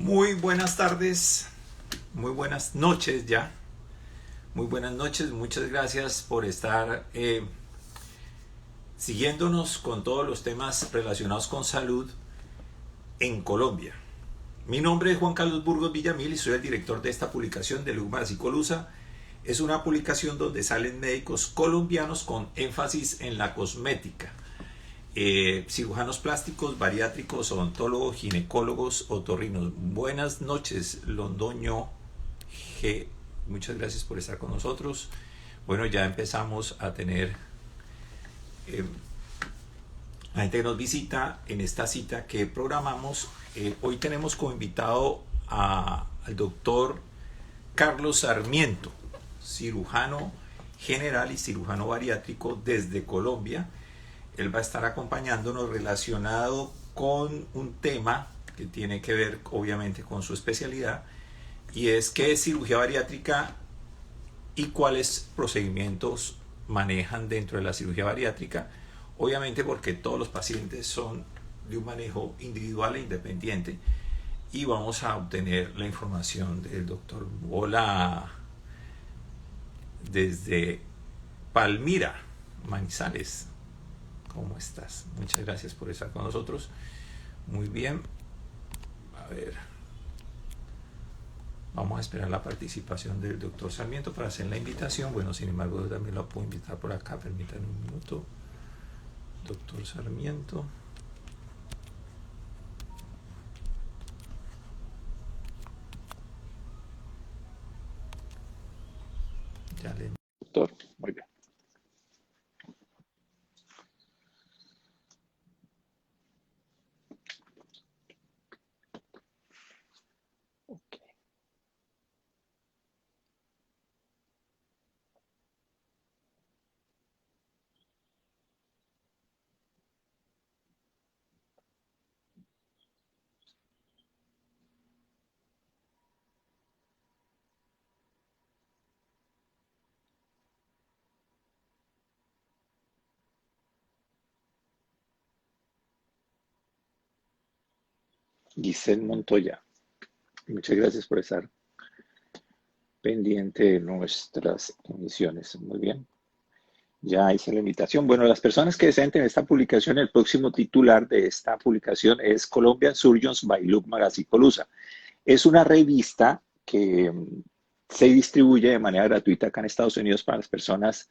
Muy buenas tardes, muy buenas noches ya. Muy buenas noches, muchas gracias por estar siguiéndonos con todos los temas relacionados con salud en Colombia. Mi nombre es Juan Carlos Burgos Villamil y soy el director de esta publicación de Lugma y Colusa. Es una publicación donde salen médicos colombianos con énfasis en la cosmética. Cirujanos plásticos, bariátricos, odontólogos, ginecólogos, otorrinos. Buenas noches, Londoño G. Muchas gracias por estar con nosotros. Bueno, ya empezamos a tener la gente que nos visita en esta cita que programamos. Hoy tenemos como invitado al doctor Carlos Sarmiento, cirujano general y cirujano bariátrico desde Colombia. Él va a estar acompañándonos relacionado con un tema que tiene que ver obviamente con su especialidad, y es qué es cirugía bariátrica y cuáles procedimientos manejan dentro de la cirugía bariátrica, obviamente porque todos los pacientes son de un manejo individual e independiente, y vamos a obtener la información del doctor. Hola, desde Palmira, Manizales. ¿Cómo estás? Muchas gracias por estar con nosotros. Muy bien. A ver. Vamos a esperar la participación del doctor Sarmiento para hacer la invitación. Bueno, sin embargo, yo también lo puedo invitar por acá. Permítanme un minuto. Doctor Sarmiento. Ya le... Doctor, muy bien. Giselle Montoya, muchas gracias por estar pendiente de nuestras emisiones. Muy bien. Ya hice la invitación. Bueno, las personas que deseen tener esta publicación, el próximo titular de esta publicación es Colombian Surgeons by Lugma y Colusa. Es una revista que se distribuye de manera gratuita acá en Estados Unidos para las personas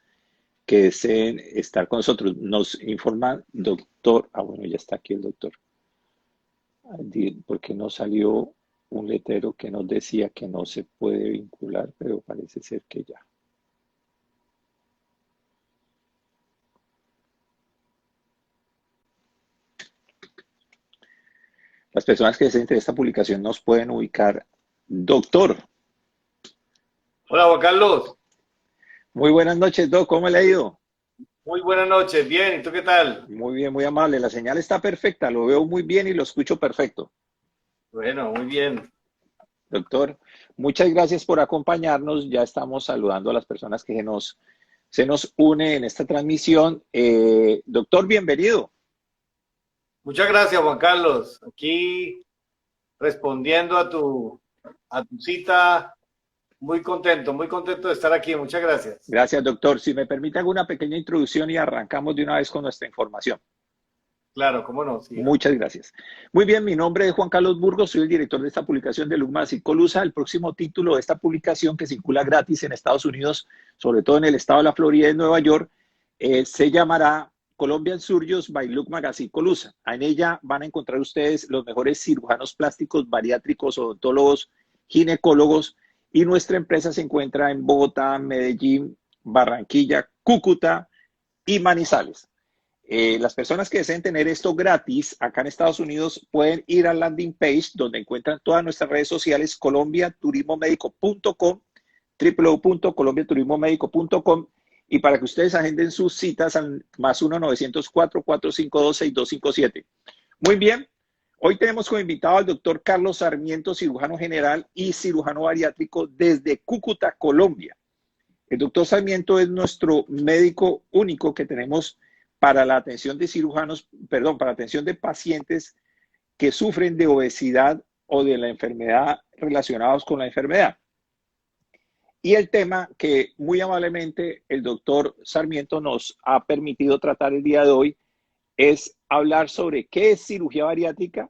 que deseen estar con nosotros. Nos informa doctor, bueno, ya está aquí el doctor, porque no salió un letrero que nos decía que no se puede vincular, pero parece ser que ya. Las personas que deseen tener esta publicación nos pueden ubicar. Doctor. Hola, Juan Carlos. Muy buenas noches, Doc. ¿Cómo le ha ido? Muy buenas noches. Bien, ¿y tú qué tal? Muy bien, muy amable. La señal está perfecta. Lo veo muy bien y lo escucho perfecto. Bueno, muy bien. Doctor, muchas gracias por acompañarnos. Ya estamos saludando a las personas que se nos une en esta transmisión. Doctor, bienvenido. Muchas gracias, Juan Carlos. Aquí respondiendo a tu cita. Muy contento de estar aquí. Muchas gracias. Gracias, doctor. Si me permite, hago una pequeña introducción y arrancamos de una vez con nuestra información. Claro, cómo no. Sí. Muchas gracias. Muy bien, mi nombre es Juan Carlos Burgos, soy el director de esta publicación de Lugma y Colusa. El próximo título de esta publicación, que circula gratis en Estados Unidos, sobre todo en el estado de la Florida y en Nueva York, se llamará Colombian Surgeons by Lugma y Colusa. En ella van a encontrar ustedes los mejores cirujanos plásticos, bariátricos, odontólogos, ginecólogos, y nuestra empresa se encuentra en Bogotá, Medellín, Barranquilla, Cúcuta y Manizales. Las personas que deseen tener esto gratis acá en Estados Unidos pueden ir al landing page donde encuentran todas nuestras redes sociales, colombiaturismomedico.com, www.colombiaturismomedico.com, y para que ustedes agenden sus citas al más 1-904-452-6257. Muy bien, hoy tenemos como invitado al doctor Carlos Sarmiento, cirujano general y cirujano bariátrico desde Cúcuta, Colombia. El doctor Sarmiento es nuestro médico único que tenemos para la atención de pacientes que sufren de obesidad o de la enfermedad relacionados con la enfermedad. Y el tema que muy amablemente el doctor Sarmiento nos ha permitido tratar el día de hoy es hablar sobre qué es cirugía bariátrica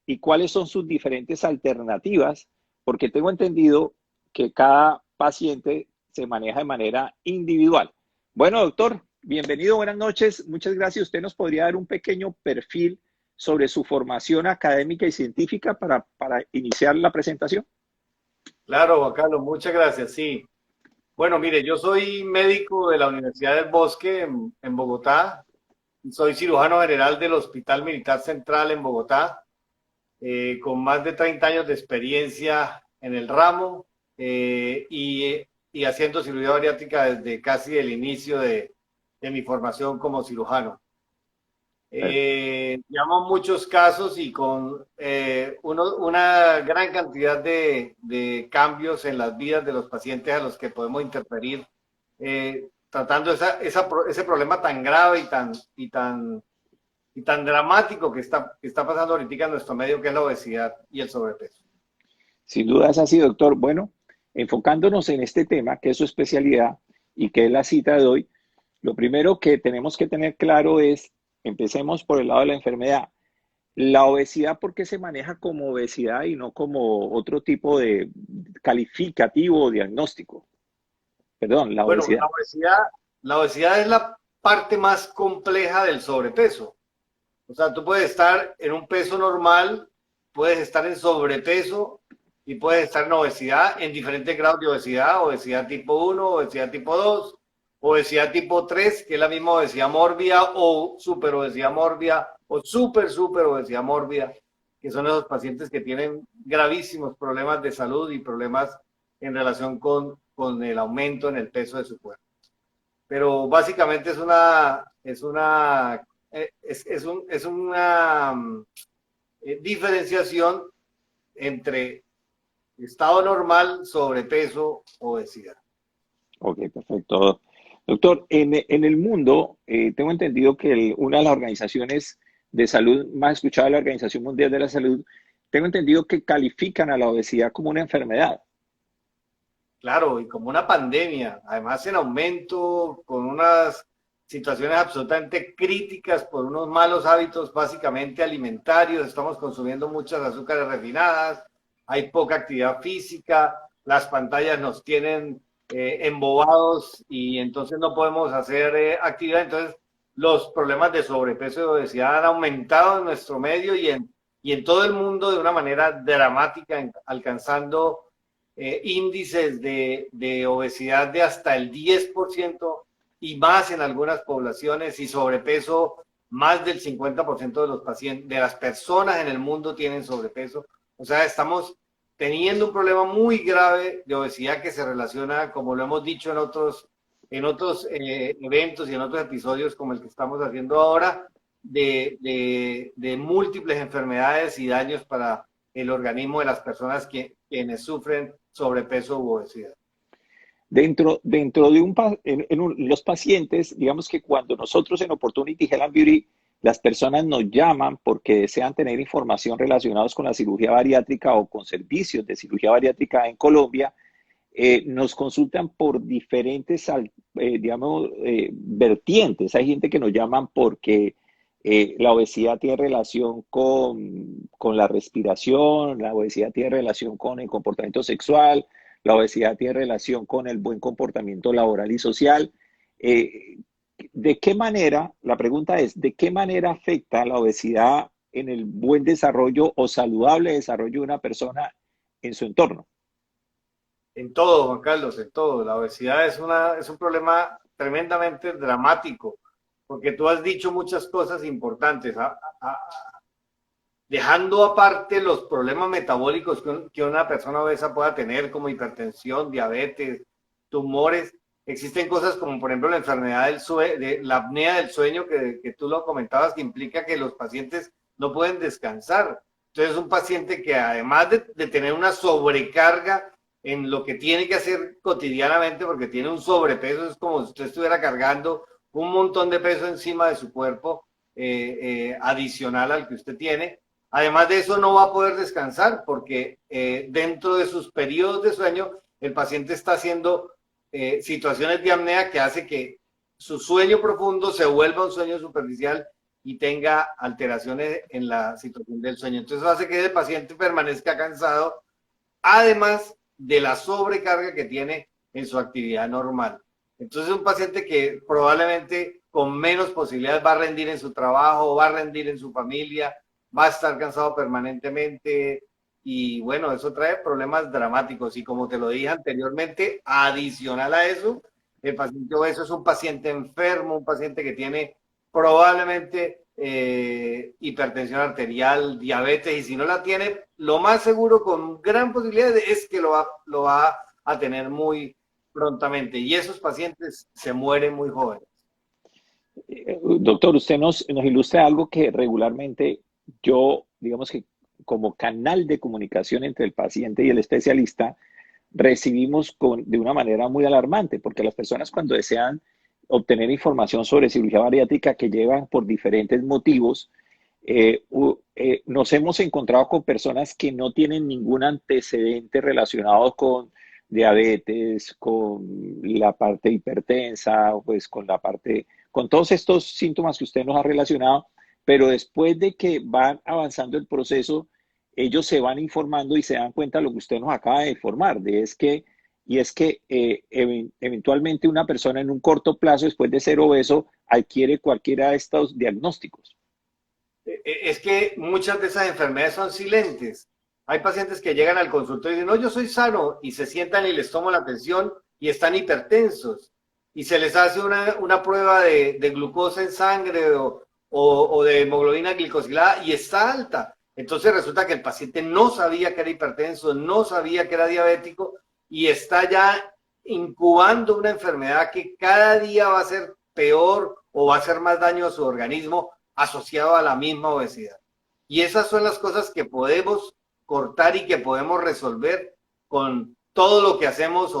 y cuáles son sus diferentes alternativas, porque tengo entendido que cada paciente se maneja de manera individual. Bueno, doctor, bienvenido, buenas noches, muchas gracias. ¿Usted nos podría dar un pequeño perfil sobre su formación académica y científica para iniciar la presentación? Claro, Juan Carlos, muchas gracias. Sí. Bueno, mire, yo soy médico de la Universidad del Bosque en Bogotá. Soy cirujano general del Hospital Militar Central en Bogotá, con más de 30 años de experiencia en el ramo y haciendo cirugía bariátrica desde casi el inicio de mi formación como cirujano. Llevamos muchos casos y con una gran cantidad de cambios en las vidas de los pacientes a los que podemos interferir, tratando ese problema tan grave y tan dramático que está pasando ahorita en nuestro medio, que es la obesidad y el sobrepeso. Sin duda es así, doctor. Bueno, enfocándonos en este tema, que es su especialidad y que es la cita de hoy, lo primero que tenemos que tener claro es, empecemos por el lado de la enfermedad. La obesidad, ¿por qué se maneja como obesidad y no como otro tipo de calificativo o diagnóstico? Perdón, la Bueno, obesidad. la obesidad es la parte más compleja del sobrepeso. O sea, tú puedes estar en un peso normal, puedes estar en sobrepeso y puedes estar en obesidad en diferentes grados de obesidad, obesidad tipo 1, obesidad tipo 2, obesidad tipo 3, que es la misma obesidad mórbida, o superobesidad mórbida, o super obesidad mórbida, que son esos pacientes que tienen gravísimos problemas de salud y problemas en relación con el aumento en el peso de su cuerpo. Pero básicamente es una diferenciación entre estado normal, sobrepeso, obesidad. Ok, perfecto. Doctor, en el mundo, tengo entendido que una de las organizaciones de salud más escuchadas, la Organización Mundial de la Salud, tengo entendido que califican a la obesidad como una enfermedad. Claro, y como una pandemia, además en aumento, con unas situaciones absolutamente críticas por unos malos hábitos básicamente alimentarios, estamos consumiendo muchas azúcares refinadas, hay poca actividad física, las pantallas nos tienen embobados y entonces no podemos hacer actividad, entonces los problemas de sobrepeso y obesidad han aumentado en nuestro medio y en todo el mundo de una manera dramática, alcanzando índices de obesidad de hasta el 10% y más en algunas poblaciones y sobrepeso, más del 50% de los pacientes, de las personas en el mundo tienen sobrepeso. O sea, estamos teniendo un problema muy grave de obesidad que se relaciona, como lo hemos dicho en otros eventos y en otros episodios como el que estamos haciendo ahora, de múltiples enfermedades y daños para el organismo de las personas quienes sufren sobrepeso u obesidad. Dentro de los pacientes, digamos que cuando nosotros en Opportunity Health and Beauty, las personas nos llaman porque desean tener información relacionados con la cirugía bariátrica o con servicios de cirugía bariátrica en Colombia, nos consultan por diferentes, vertientes. Hay gente que nos llaman porque la obesidad tiene relación con la respiración, la obesidad tiene relación con el comportamiento sexual, la obesidad tiene relación con el buen comportamiento laboral y social. ¿De qué manera, la pregunta es, ¿de qué manera afecta la obesidad en el buen desarrollo o saludable desarrollo de una persona en su entorno? En todo, Juan Carlos, en todo. La obesidad es un problema tremendamente dramático, porque tú has dicho muchas cosas importantes, dejando aparte los problemas metabólicos que una persona obesa pueda tener, como hipertensión, diabetes, tumores. Existen cosas como, por ejemplo, la enfermedad de la apnea del sueño, que tú lo comentabas, que implica que los pacientes no pueden descansar. Entonces, un paciente que además de tener una sobrecarga en lo que tiene que hacer cotidianamente, porque tiene un sobrepeso, es como si usted estuviera cargando un montón de peso encima de su cuerpo, adicional al que usted tiene, Además de eso, no va a poder descansar porque dentro de sus periodos de sueño, el paciente está haciendo situaciones de apnea que hace que su sueño profundo se vuelva un sueño superficial y tenga alteraciones en la situación del sueño. Entonces, eso hace que el paciente permanezca cansado, además de la sobrecarga que tiene en su actividad normal. Entonces, un paciente que probablemente con menos posibilidades va a rendir en su trabajo, va a rendir en su familia, va a estar cansado permanentemente y bueno, eso trae problemas dramáticos y como te lo dije anteriormente, adicional a eso, el paciente obeso es un paciente enfermo, un paciente que tiene probablemente hipertensión arterial, diabetes y si no la tiene, lo más seguro con gran posibilidad es que lo va a tener muy prontamente y esos pacientes se mueren muy jóvenes. Doctor, usted nos ilustra algo que regularmente yo, digamos que como canal de comunicación entre el paciente y el especialista, recibimos de una manera muy alarmante, porque las personas cuando desean obtener información sobre cirugía bariátrica que llevan por diferentes motivos, nos hemos encontrado con personas que no tienen ningún antecedente relacionado con diabetes, con la parte hipertensa, pues con la parte, con todos estos síntomas que usted nos ha relacionado, pero después de que van avanzando el proceso, ellos se van informando y se dan cuenta de lo que usted nos acaba de informar, eventualmente una persona en un corto plazo, después de ser obeso, adquiere cualquiera de estos diagnósticos. Es que muchas de esas enfermedades son silentes. Hay pacientes que llegan al consultorio y dicen, no, yo soy sano, y se sientan y les tomo la atención y están hipertensos. Y se les hace una prueba de glucosa en sangre o de hemoglobina glicosilada y está alta. Entonces resulta que el paciente no sabía que era hipertenso, no sabía que era diabético y está ya incubando una enfermedad que cada día va a ser peor o va a hacer más daño a su organismo asociado a la misma obesidad. Y esas son las cosas que podemos cortar y que podemos resolver con todo lo que hacemos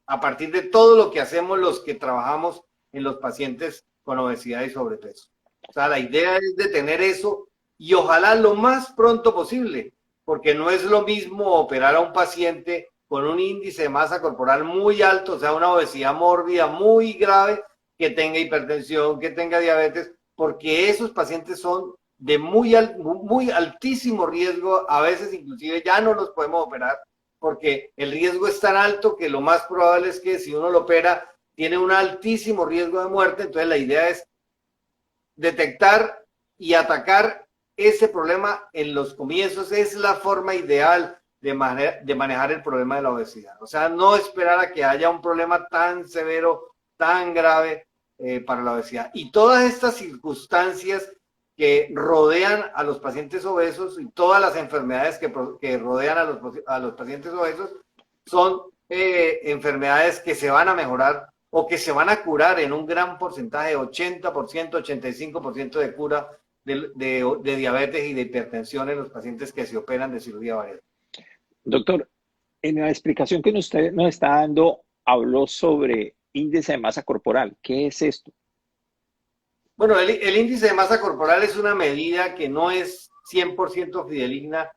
a partir de todo lo que hacemos los que trabajamos en los pacientes con obesidad y sobrepeso. O sea, la idea es detener eso y ojalá lo más pronto posible, porque no es lo mismo operar a un paciente con un índice de masa corporal muy alto, o sea, una obesidad mórbida muy grave, que tenga hipertensión, que tenga diabetes, porque esos pacientes son de muy altísimo riesgo, a veces inclusive ya no los podemos operar, porque el riesgo es tan alto que lo más probable es que si uno lo opera, tiene un altísimo riesgo de muerte, entonces la idea es detectar y atacar ese problema en los comienzos, es la forma ideal de manejar el problema de la obesidad. O sea, no esperar a que haya un problema tan severo, tan grave para la obesidad. Y todas estas circunstancias que rodean a los pacientes obesos y todas las enfermedades que rodean a los pacientes obesos son enfermedades que se van a mejorar o que se van a curar en un gran porcentaje, 80%, 85% de cura de diabetes y de hipertensión en los pacientes que se operan de cirugía bariátrica. Doctor, en la explicación que usted nos está dando, habló sobre índice de masa corporal. ¿Qué es esto? Bueno, el índice de masa corporal es una medida que no es 100% fidedigna,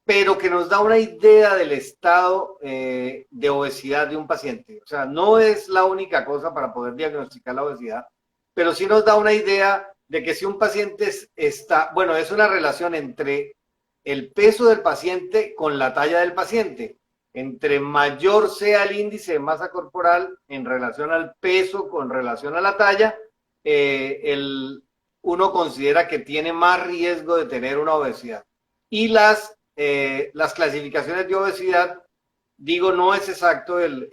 pero que nos da una idea del estado de obesidad de un paciente. O sea, no es la única cosa para poder diagnosticar la obesidad, pero sí nos da una idea de que si un paciente está, bueno, es una relación entre el peso del paciente con la talla del paciente. Entre mayor sea el índice de masa corporal en relación al peso con relación a la talla, uno considera que tiene más riesgo de tener una obesidad. Y las clasificaciones de obesidad, digo, no es exacto el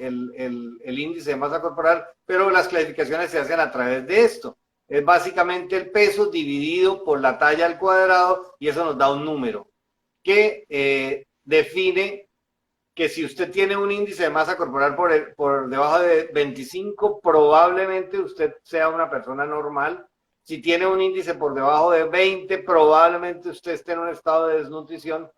índice de masa corporal, pero las clasificaciones se hacen a través de esto. Es básicamente el peso dividido por la talla al cuadrado y eso nos da un número que define que si usted tiene un índice de masa corporal por debajo de 25, probablemente usted sea una persona normal. Si tiene un índice por debajo de 20, probablemente usted esté en un estado de desnutrición.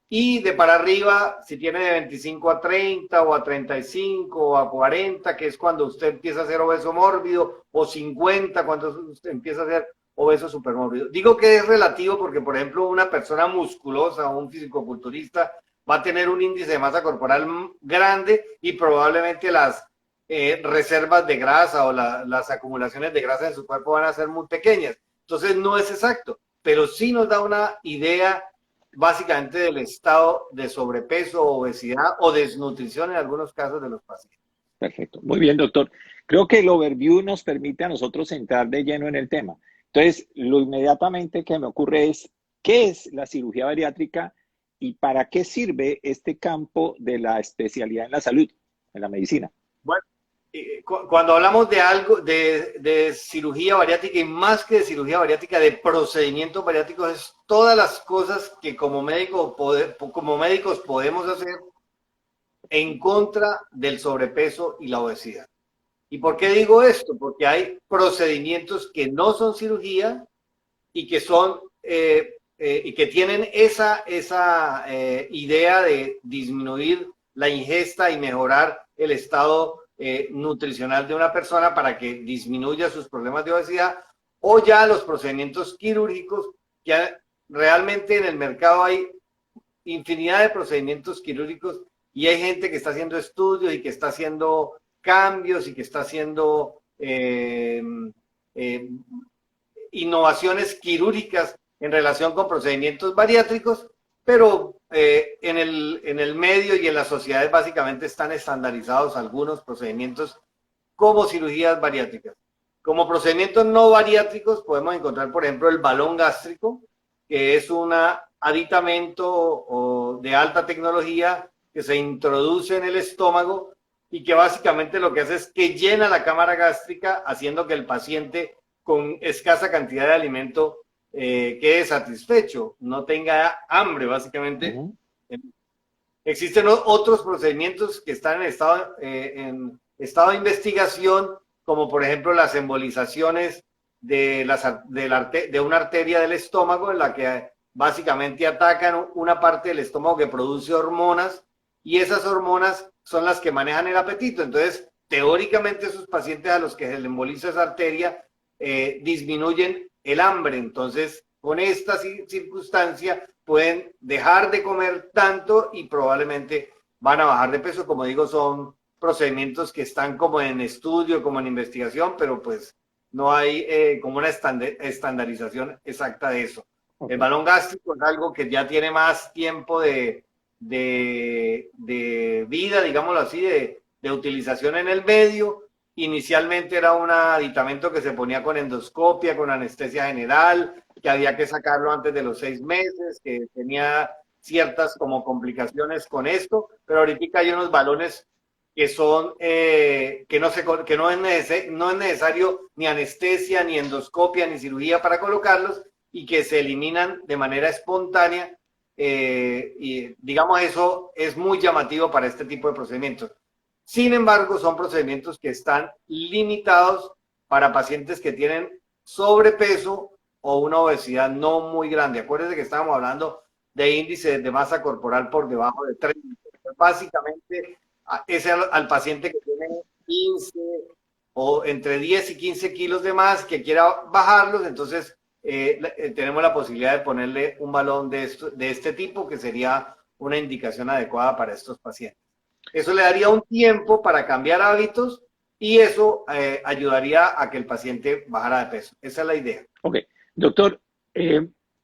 Y de para arriba, si tiene de 25 a 30 o a 35 o a 40, que es cuando usted empieza a ser obeso mórbido, o 50 cuando usted empieza a ser obeso supermórbido. Digo que es relativo porque, por ejemplo, una persona musculosa o un fisicoculturista va a tener un índice de masa corporal grande y probablemente las reservas de grasa o las acumulaciones de grasa en su cuerpo van a ser muy pequeñas. Entonces no es exacto, pero sí nos da una idea básicamente del estado de sobrepeso, obesidad o desnutrición en algunos casos de los pacientes. Perfecto. Muy bien, doctor. Creo que el overview nos permite a nosotros entrar de lleno en el tema. Entonces, lo inmediatamente que me ocurre es, ¿qué es la cirugía bariátrica y para qué sirve este campo de la especialidad en la salud, en la medicina? Bueno, cuando hablamos de algo, de cirugía bariátrica y más que de cirugía bariátrica, de procedimientos bariátricos, es todas las cosas que como médicos podemos hacer en contra del sobrepeso y la obesidad. ¿Y por qué digo esto? Porque hay procedimientos que no son cirugía y que son y que tienen esa idea de disminuir la ingesta y mejorar el estado nutricional de una persona para que disminuya sus problemas de obesidad, o ya los procedimientos quirúrgicos, que realmente en el mercado hay infinidad de procedimientos quirúrgicos y hay gente que está haciendo estudios y que está haciendo cambios y que está haciendo innovaciones quirúrgicas en relación con procedimientos bariátricos, pero en el medio y en las sociedades básicamente están estandarizados algunos procedimientos como cirugías bariátricas. Como procedimientos no bariátricos podemos encontrar, por ejemplo, el balón gástrico, que es un aditamento de alta tecnología que se introduce en el estómago y que básicamente lo que hace es que llena la cámara gástrica, haciendo que el paciente con escasa cantidad de alimento quede satisfecho, no tenga hambre, básicamente. Existen otros procedimientos que están en estado de investigación, como por ejemplo las embolizaciones de una arteria del estómago, en la que básicamente atacan una parte del estómago que produce hormonas, y esas hormonas son las que manejan el apetito. Entonces, teóricamente, esos pacientes a los que se les emboliza esa arteria disminuyen el hambre. Entonces, con esta circunstancia pueden dejar de comer tanto y probablemente van a bajar de peso. Como digo, son procedimientos que están como en estudio, como en investigación, pero pues no hay como una estandarización exacta de eso. Okay. El balón gástrico es algo que ya tiene más tiempo de vida, digámoslo así, de utilización en el medio. Inicialmente era un aditamento que se ponía con endoscopia, con anestesia general, que había que sacarlo antes de los 6 meses, que tenía ciertas como complicaciones con esto, pero ahorita hay unos balones que son que no es necesario ni anestesia, ni endoscopia, ni cirugía para colocarlos, y que se eliminan de manera espontánea. Y digamos, eso es muy llamativo para este tipo de procedimientos. Sin embargo, son procedimientos que están limitados para pacientes que tienen sobrepeso o una obesidad no muy grande. Acuérdense que estábamos hablando de índices de masa corporal por debajo de 30. Básicamente es al paciente que tiene 15 o entre 10 y 15 kilos de más, que quiera bajarlos. Entonces tenemos la posibilidad de ponerle un balón de este tipo, que sería una indicación adecuada para estos pacientes. Eso le daría un tiempo para cambiar hábitos y eso ayudaría a que el paciente bajara de peso. Esa es la idea. Ok, doctor,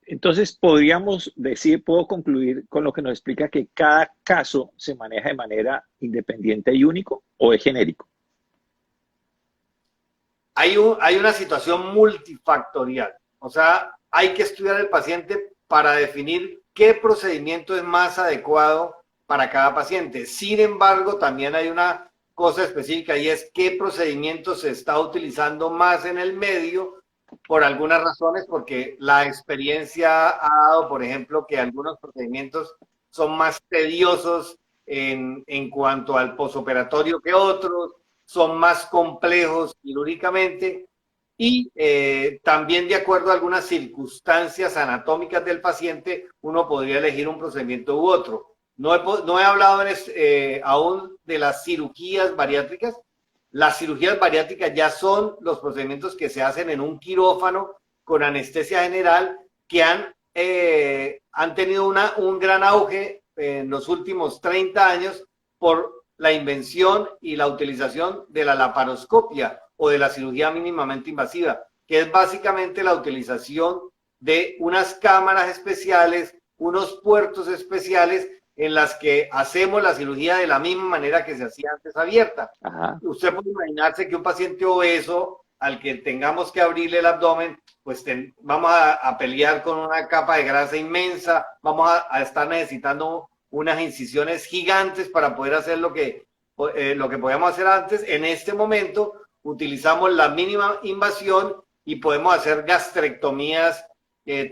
entonces podríamos decir, puedo concluir con lo que nos explica, que cada caso se maneja de manera independiente y único, ¿o es genérico? Hay una situación multifactorial. O sea, hay que estudiar el paciente para definir qué procedimiento es más adecuado para cada paciente. Sin embargo, también hay una cosa específica, y es qué procedimiento se está utilizando más en el medio, por algunas razones, porque la experiencia ha dado, por ejemplo, que algunos procedimientos son más tediosos en cuanto al posoperatorio que otros, son más complejos quirúrgicamente, y también de acuerdo a algunas circunstancias anatómicas del paciente, uno podría elegir un procedimiento u otro. No he hablado aún de las cirugías bariátricas. Las cirugías bariátricas ya son los procedimientos que se hacen en un quirófano con anestesia general que han tenido un gran auge en los últimos 30 años por la invención y la utilización de la laparoscopia o de la cirugía mínimamente invasiva, que es básicamente la utilización de unas cámaras especiales, unos puertos especiales en las que hacemos la cirugía de la misma manera que se hacía antes abierta. Ajá. Usted puede imaginarse que un paciente obeso al que tengamos que abrirle el abdomen, pues vamos a pelear con una capa de grasa inmensa, vamos a estar necesitando unas incisiones gigantes para poder hacer lo que podíamos hacer antes. En este momento utilizamos la mínima invasión y podemos hacer gastrectomías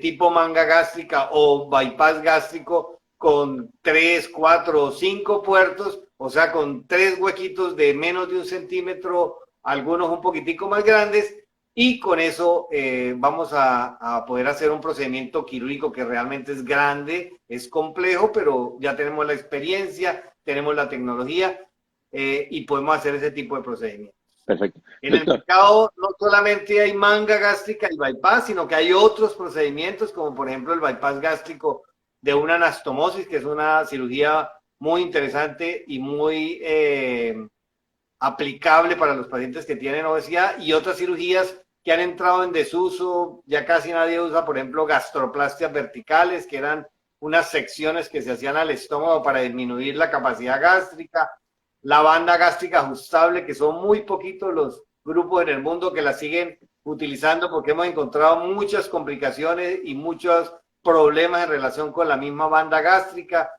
tipo manga gástrica o bypass gástrico con 3, 4 o 5 puertos, o sea, con 3 huequitos de menos de 1 centímetro, algunos un poquitico más grandes, y con eso vamos a poder hacer un procedimiento quirúrgico que realmente es grande, es complejo, pero ya tenemos la experiencia, tenemos la tecnología y podemos hacer ese tipo de procedimientos. Perfecto. En el mercado no solamente hay manga gástrica y bypass, sino que hay otros procedimientos, como por ejemplo el bypass gástrico de una anastomosis, que es una cirugía muy interesante y muy aplicable para los pacientes que tienen obesidad, y otras cirugías que han entrado en desuso, ya casi nadie usa, por ejemplo, gastroplastias verticales, que eran unas secciones que se hacían al estómago para disminuir la capacidad gástrica, la banda gástrica ajustable, que son muy poquitos los grupos en el mundo que la siguen utilizando porque hemos encontrado muchas complicaciones y muchos problemas en relación con la misma banda gástrica.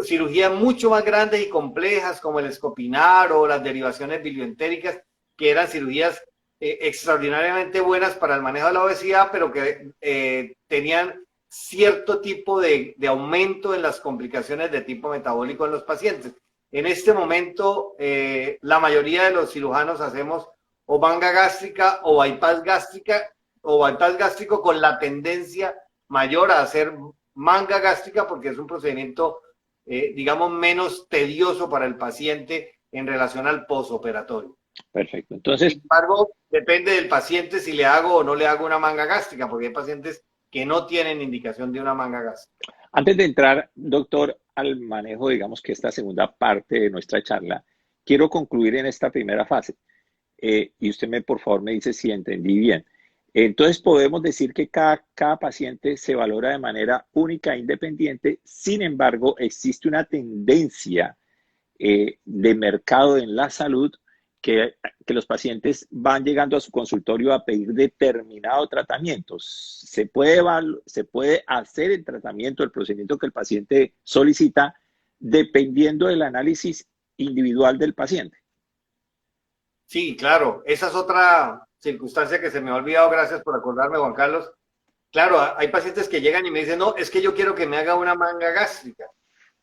Cirugías mucho más grandes y complejas como el escopinar o las derivaciones bilioentéricas, que eran cirugías extraordinariamente buenas para el manejo de la obesidad, pero que tenían cierto tipo de aumento en las complicaciones de tipo metabólico en los pacientes. En este momento, la mayoría de los cirujanos hacemos o manga gástrica o bypass gástrico con la tendencia mayor a hacer manga gástrica porque es un procedimiento, digamos, menos tedioso para el paciente en relación al posoperatorio. Perfecto. Entonces, sin embargo, depende del paciente si le hago o no le hago una manga gástrica, porque hay pacientes que no tienen indicación de una manga gástrica. Antes de entrar, doctor, al manejo, digamos que esta segunda parte de nuestra charla, quiero concluir en esta primera fase. Y usted por favor, me dice si entendí bien. Entonces, podemos decir que cada paciente se valora de manera única e independiente. Sin embargo, existe una tendencia de mercado en la salud que los pacientes van llegando a su consultorio a pedir determinado tratamiento. Se puede hacer el tratamiento, el procedimiento que el paciente solicita, dependiendo del análisis individual del paciente. Sí, claro. Esa es otra circunstancia que se me ha olvidado. Gracias por acordarme, Juan Carlos. Claro, hay pacientes que llegan y me dicen, no, es que yo quiero que me haga una manga gástrica.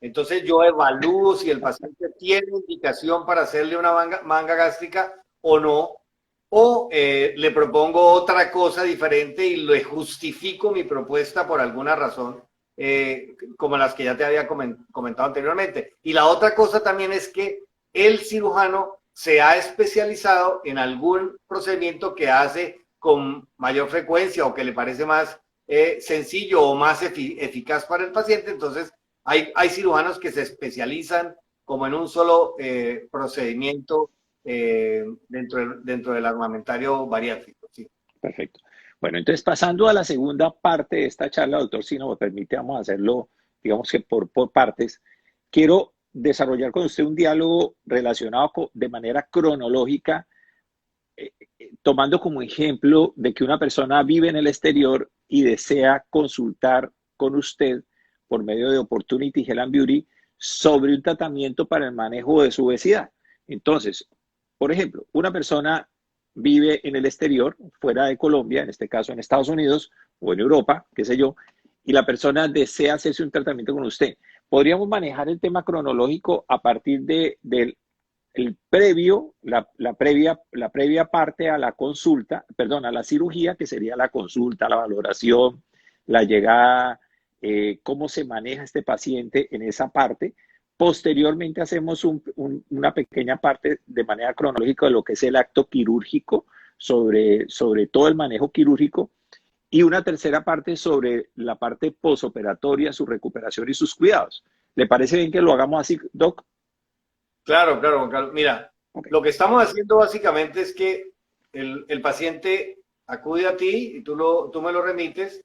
Entonces yo evalúo si el paciente tiene indicación para hacerle una manga gástrica o no, o le propongo otra cosa diferente y le justifico mi propuesta por alguna razón, como las que ya te había comentado anteriormente. Y la otra cosa también es que el cirujano se ha especializado en algún procedimiento que hace con mayor frecuencia o que le parece más sencillo o más eficaz para el paciente. Entonces, hay cirujanos que se especializan como en un solo procedimiento dentro del armamentario bariátrico. Sí. Perfecto. Bueno, entonces pasando a la segunda parte de esta charla, doctor, si nos permite, vamos a hacerlo, digamos que por partes. Quiero desarrollar con usted un diálogo relacionado de manera cronológica, tomando como ejemplo de que una persona vive en el exterior y desea consultar con usted por medio de Opportunity Health and Beauty sobre un tratamiento para el manejo de su obesidad. Entonces, por ejemplo, una persona vive en el exterior, fuera de Colombia, en este caso en Estados Unidos o en Europa, qué sé yo, y la persona desea hacerse un tratamiento con usted. Podríamos manejar el tema cronológico a partir del previo, la previa parte a la consulta, perdón, a la cirugía, que sería la consulta, la valoración, la llegada, cómo se maneja este paciente en esa parte. Posteriormente hacemos una pequeña parte de manera cronológica de lo que es el acto quirúrgico, sobre todo el manejo quirúrgico. y una tercera parte sobre la parte posoperatoria, su recuperación y sus cuidados. ¿Le parece bien que lo hagamos así, Doc? Claro, claro, Juan Carlos. Mira, Okay. lo que estamos haciendo básicamente es que el paciente acude a ti y tú me lo remites.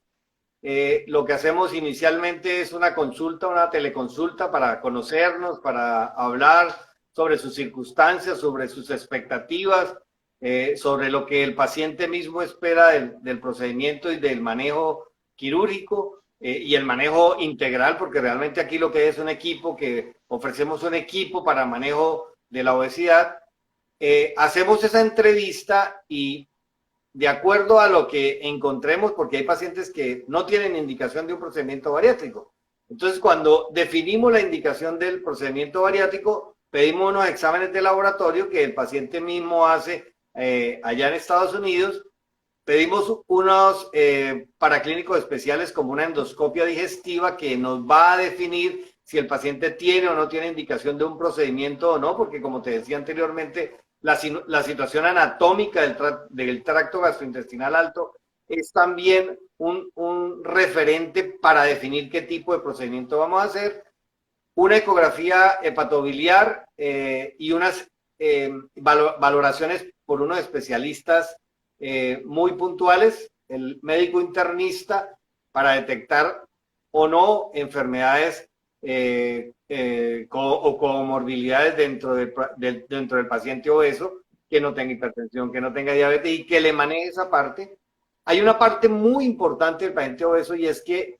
Lo que hacemos inicialmente es una consulta, una teleconsulta para conocernos, para hablar sobre sus circunstancias, sobre sus expectativas, sobre lo que el paciente mismo espera del procedimiento y del manejo quirúrgico y el manejo integral, porque realmente aquí lo que es un equipo, que ofrecemos un equipo para manejo de la obesidad. Hacemos esa entrevista y de acuerdo a lo que encontremos, porque hay pacientes que no tienen indicación de un procedimiento bariátrico. Entonces, cuando definimos la indicación del procedimiento bariátrico, pedimos unos exámenes de laboratorio que el paciente mismo hace allá en Estados Unidos. Pedimos unos paraclínicos especiales como una endoscopia digestiva que nos va a definir si el paciente tiene o no tiene indicación de un procedimiento o no, porque como te decía anteriormente, la situación anatómica del tracto gastrointestinal alto es también un referente para definir qué tipo de procedimiento vamos a hacer. Una ecografía hepatobiliar y unas valoraciones por unos especialistas muy puntuales, el médico internista, para detectar o no enfermedades o comorbilidades dentro del paciente obeso, que no tenga hipertensión, que no tenga diabetes y que le maneje esa parte. Hay una parte muy importante del paciente obeso y es que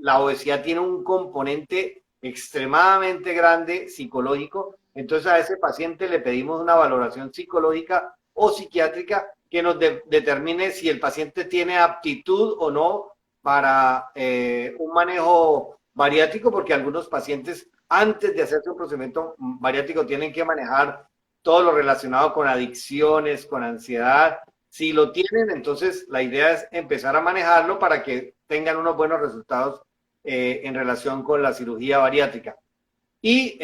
la obesidad tiene un componente extremadamente grande psicológico. Entonces a ese paciente le pedimos una valoración psicológica o psiquiátrica que nos determine si el paciente tiene aptitud o no para un manejo bariátrico, porque algunos pacientes antes de hacerse un procedimiento bariátrico tienen que manejar todo lo relacionado con adicciones, con ansiedad. Si lo tienen, entonces la idea es empezar a manejarlo para que tengan unos buenos resultados en relación con la cirugía bariátrica. Y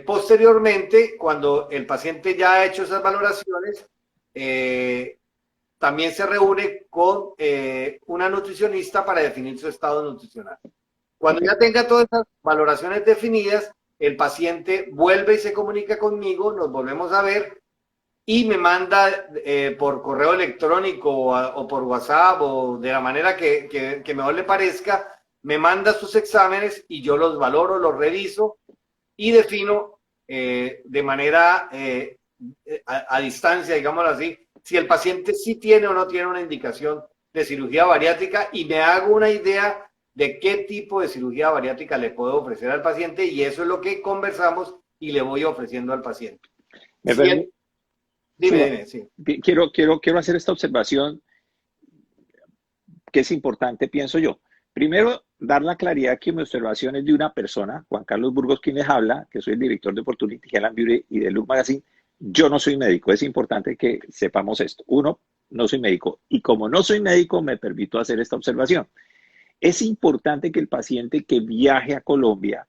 posteriormente, cuando el paciente ya ha hecho esas valoraciones, también se reúne con una nutricionista para definir su estado nutricional. Cuando ya tenga todas esas valoraciones definidas, el paciente vuelve y se comunica conmigo, nos volvemos a ver y me manda por correo electrónico o por WhatsApp o de la manera que mejor le parezca, me manda sus exámenes y yo los valoro, los reviso y defino de manera a distancia, digámoslo así, si el paciente sí tiene o no tiene una indicación de cirugía bariátrica y me hago una idea de qué tipo de cirugía bariátrica le puedo ofrecer al paciente y eso es lo que conversamos y le voy ofreciendo al paciente. Dime, sí. Quiero hacer esta observación que es importante, pienso yo. Primero, dar la claridad que mi observación es de una persona, Juan Carlos Burgos, quien les habla, que soy el director de Opportunity Health and Beauty y de Look Magazine. Yo no soy médico, es importante que sepamos esto. Uno, no soy médico y como no soy médico me permito hacer esta observación. Es importante que el paciente que viaje a Colombia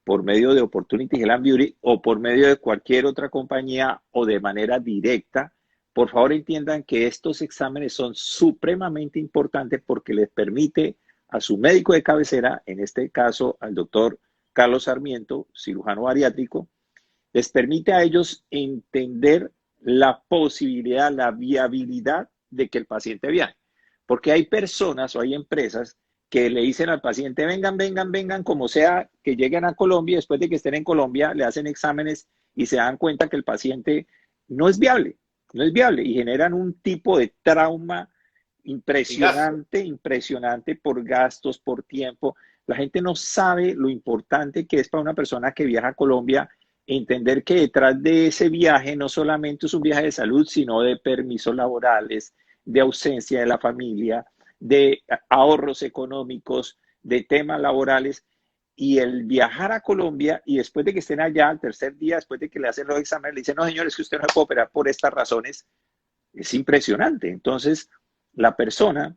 por medio de Opportunity Health and Beauty o por medio de cualquier otra compañía o de manera directa, por favor entiendan que estos exámenes son supremamente importantes porque les permite a su médico de cabecera, en este caso al doctor Carlos Sarmiento, cirujano bariátrico, les permite a ellos entender la posibilidad, la viabilidad de que el paciente viaje. Porque hay personas o hay empresas que le dicen al paciente, vengan, como sea, que lleguen a Colombia, después de que estén en Colombia, le hacen exámenes y se dan cuenta que el paciente no es viable y generan un tipo de trauma impresionante por gastos, por tiempo. La gente no sabe lo importante que es para una persona que viaja a Colombia entender que detrás de ese viaje no solamente es un viaje de salud, sino de permisos laborales, de ausencia de la familia, de ahorros económicos, de temas laborales. Y el viajar a Colombia y después de que estén allá, al tercer día, después de que le hacen los exámenes, le dicen, no, señores, que usted no se puede operar por estas razones, es impresionante. Entonces, la persona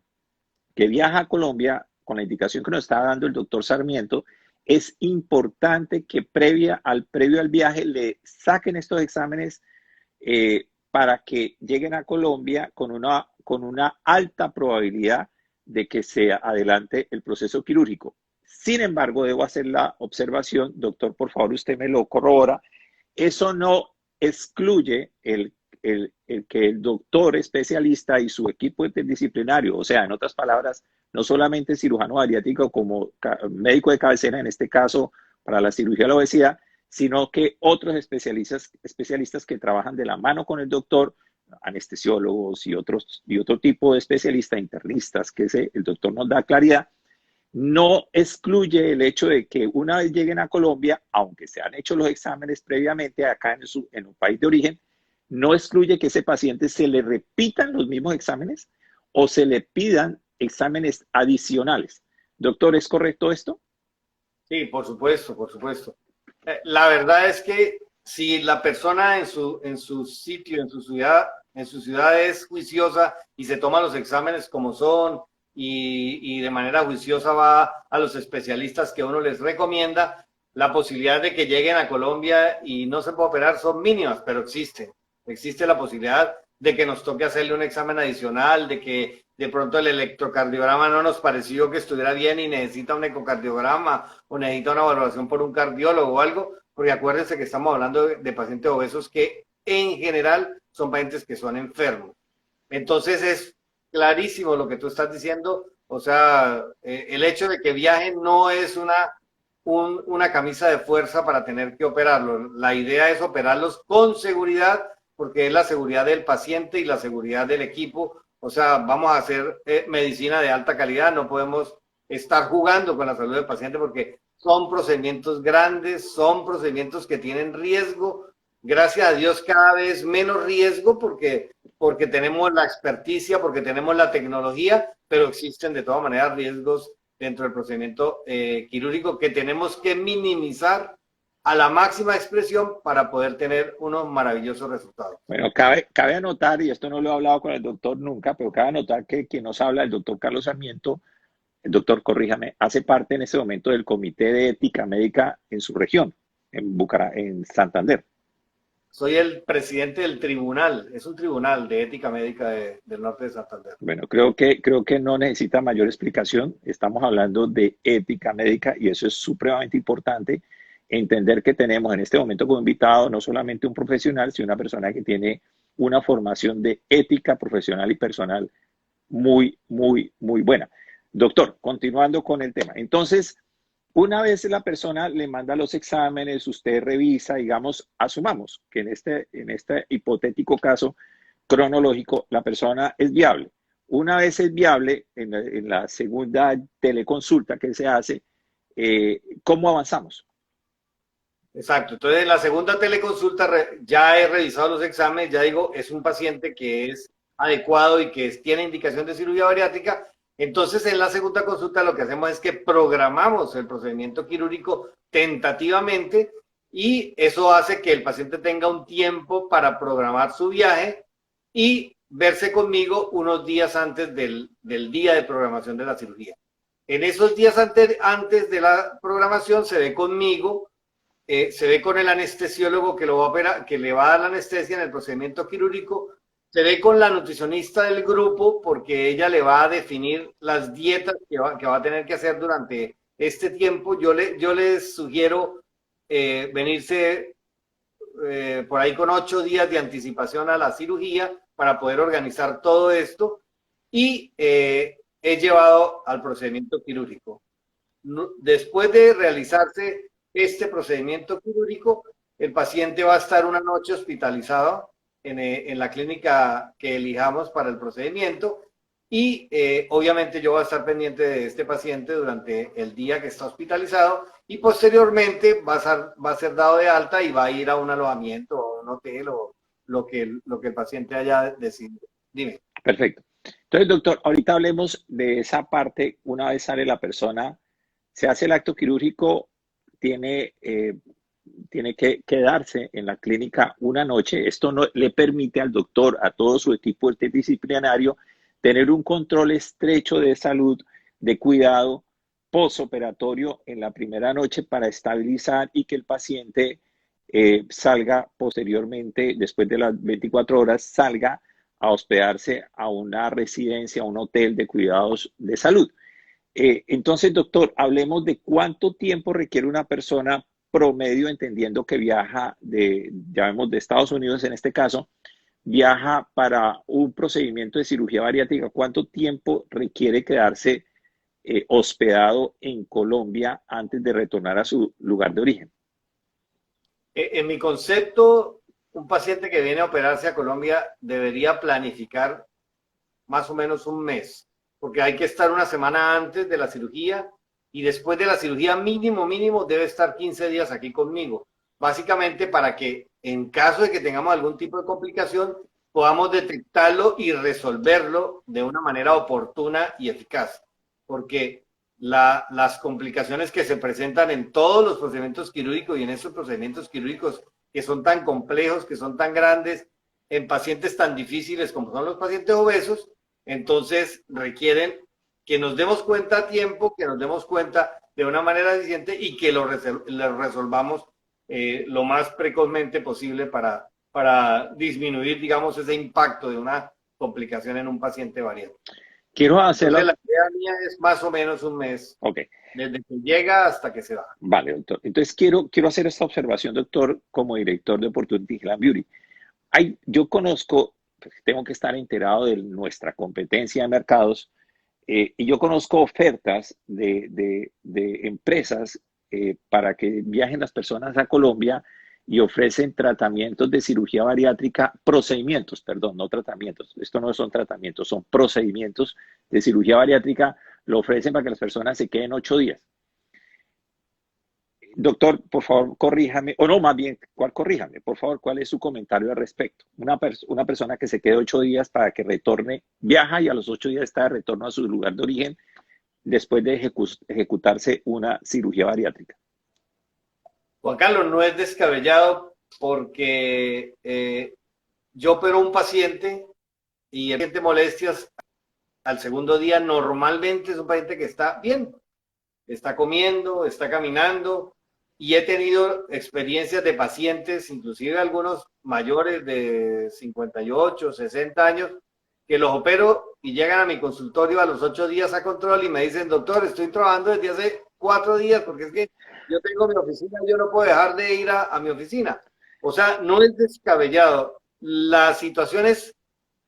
que viaja a Colombia, con la indicación que nos está dando el doctor Sarmiento, es importante que previo al viaje le saquen estos exámenes para que lleguen a Colombia con una alta probabilidad de que se adelante el proceso quirúrgico. Sin embargo, debo hacer la observación, doctor, por favor, usted me lo corrobora, eso no excluye el que el doctor especialista y su equipo interdisciplinario, o sea, en otras palabras, no solamente cirujano bariátrico como médico de cabecera, en este caso para la cirugía de la obesidad, sino que otros especialistas que trabajan de la mano con el doctor, anestesiólogos y otro tipo de especialistas, internistas, que el doctor nos da claridad, no excluye el hecho de que una vez lleguen a Colombia, aunque se han hecho los exámenes previamente acá en un país de origen, no excluye que ese paciente se le repitan los mismos exámenes o se le pidan exámenes adicionales. Doctor, ¿es correcto esto? Sí, por supuesto, por supuesto. La verdad es que si la persona en su sitio, en su ciudad es juiciosa y se toma los exámenes como son y de manera juiciosa va a los especialistas que uno les recomienda, la posibilidad de que lleguen a Colombia y no se pueda operar son mínimas, pero existen. Existe la posibilidad de que nos toque hacerle un examen adicional, de que de pronto el electrocardiograma no nos pareció que estuviera bien y necesita un ecocardiograma o necesita una valoración por un cardiólogo o algo, porque acuérdense que estamos hablando de pacientes obesos que en general son pacientes que son enfermos. Entonces es clarísimo lo que tú estás diciendo, o sea, el hecho de que viajen no es una camisa de fuerza para tener que operarlos. La idea es operarlos con seguridad, porque es la seguridad del paciente y la seguridad del equipo. O sea, vamos a hacer medicina de alta calidad, no podemos estar jugando con la salud del paciente porque son procedimientos grandes, son procedimientos que tienen riesgo. Gracias a Dios cada vez menos riesgo porque tenemos la experticia, porque tenemos la tecnología, pero existen de todas maneras riesgos dentro del procedimiento quirúrgico que tenemos que minimizar a la máxima expresión para poder tener unos maravillosos resultados. Bueno, cabe anotar, y esto no lo he hablado con el doctor nunca, pero cabe anotar que quien nos habla, el doctor Carlos Sarmiento, el doctor, corríjame, hace parte en este momento del Comité de Ética Médica en su región, en Santander. Soy el presidente del tribunal, es un tribunal de ética médica del norte de Santander. Bueno, creo que no necesita mayor explicación. Estamos hablando de ética médica y eso es supremamente importante. Entender que tenemos en este momento como invitado no solamente un profesional, sino una persona que tiene una formación de ética profesional y personal muy, muy, muy buena. Doctor, continuando con el tema. Entonces, una vez la persona le manda los exámenes, usted revisa, digamos, asumamos que en este hipotético caso cronológico, la persona es viable. Una vez es viable, en la segunda teleconsulta que se hace, ¿cómo avanzamos? Exacto. Entonces, en la segunda teleconsulta ya he revisado los exámenes, ya digo, es un paciente que es adecuado y que tiene indicación de cirugía bariátrica. Entonces, en la segunda consulta lo que hacemos es que programamos el procedimiento quirúrgico tentativamente y eso hace que el paciente tenga un tiempo para programar su viaje y verse conmigo unos días antes del día de programación de la cirugía. En esos días antes de la programación se ve conmigo, se ve con el anestesiólogo que lo va a operar, que le va a dar la anestesia en el procedimiento quirúrgico, se ve con la nutricionista del grupo porque ella le va a definir las dietas que va a tener que hacer durante este tiempo. Yo les sugiero venirse por ahí con 8 días de anticipación a la cirugía para poder organizar todo esto y he llevado al procedimiento quirúrgico. Después de realizarse este procedimiento quirúrgico, el paciente va a estar una noche hospitalizado en la clínica que elijamos para el procedimiento y obviamente yo voy a estar pendiente de este paciente durante el día que está hospitalizado y posteriormente va a ser dado de alta y va a ir a un alojamiento o un hotel o lo que el paciente haya decidido. Dime. Perfecto. Entonces, doctor, ahorita hablemos de esa parte. Una vez sale la persona, se hace el acto quirúrgico, tiene que quedarse en la clínica una noche. Esto no le permite al doctor, a todo su equipo interdisciplinario, tener un control estrecho de salud, de cuidado postoperatorio en la primera noche para estabilizar y que el paciente salga posteriormente, después de las 24 horas, salga a hospedarse a una residencia, a un hotel de cuidados de salud. Entonces, doctor, hablemos de cuánto tiempo requiere una persona promedio, entendiendo que viaja llamemos de Estados Unidos en este caso, viaja para un procedimiento de cirugía bariátrica. ¿Cuánto tiempo requiere quedarse hospedado en Colombia antes de retornar a su lugar de origen? En mi concepto, un paciente que viene a operarse a Colombia debería planificar más o menos un mes, porque hay que estar una semana antes de la cirugía y después de la cirugía mínimo debe estar 15 días aquí conmigo, básicamente para que en caso de que tengamos algún tipo de complicación podamos detectarlo y resolverlo de una manera oportuna y eficaz, porque las complicaciones que se presentan en todos los procedimientos quirúrgicos y en esos procedimientos quirúrgicos que son tan complejos, que son tan grandes, en pacientes tan difíciles como son los pacientes obesos, entonces requieren que nos demos cuenta a tiempo, que nos demos cuenta de una manera eficiente y que lo resolvamos lo más precozmente posible para disminuir, digamos, ese impacto de una complicación en un paciente bariátrico. Quiero hacerlo. Entonces, la idea mía es más o menos un mes. Ok. Desde que llega hasta que se va. Vale, doctor. Entonces quiero hacer esta observación, doctor, como director de Opportunity Health and Beauty. Yo conozco, pues, tengo que estar enterado de nuestra competencia de mercados, y yo conozco ofertas de empresas para que viajen las personas a Colombia y ofrecen tratamientos de cirugía bariátrica, procedimientos, perdón, no tratamientos. Esto no son tratamientos, son procedimientos de cirugía bariátrica. Lo ofrecen para que las personas se queden 8 días. Doctor, por favor, corríjame, o no, más bien, corríjame, por favor, ¿cuál es su comentario al respecto? Una persona que se quede 8 días para que retorne, viaja y a los 8 días está de retorno a su lugar de origen después de ejecutarse una cirugía bariátrica. Juan Carlos, no es descabellado porque yo opero un paciente y el paciente molestias al segundo día normalmente es un paciente que está bien, está comiendo, está caminando, y he tenido experiencias de pacientes, inclusive algunos mayores de 58, 60 años, que los opero y llegan a mi consultorio a los 8 días a control y me dicen, doctor, estoy trabajando desde hace 4 días porque es que yo tengo mi oficina y yo no puedo dejar de ir a mi oficina. O sea, no es descabellado. La situación es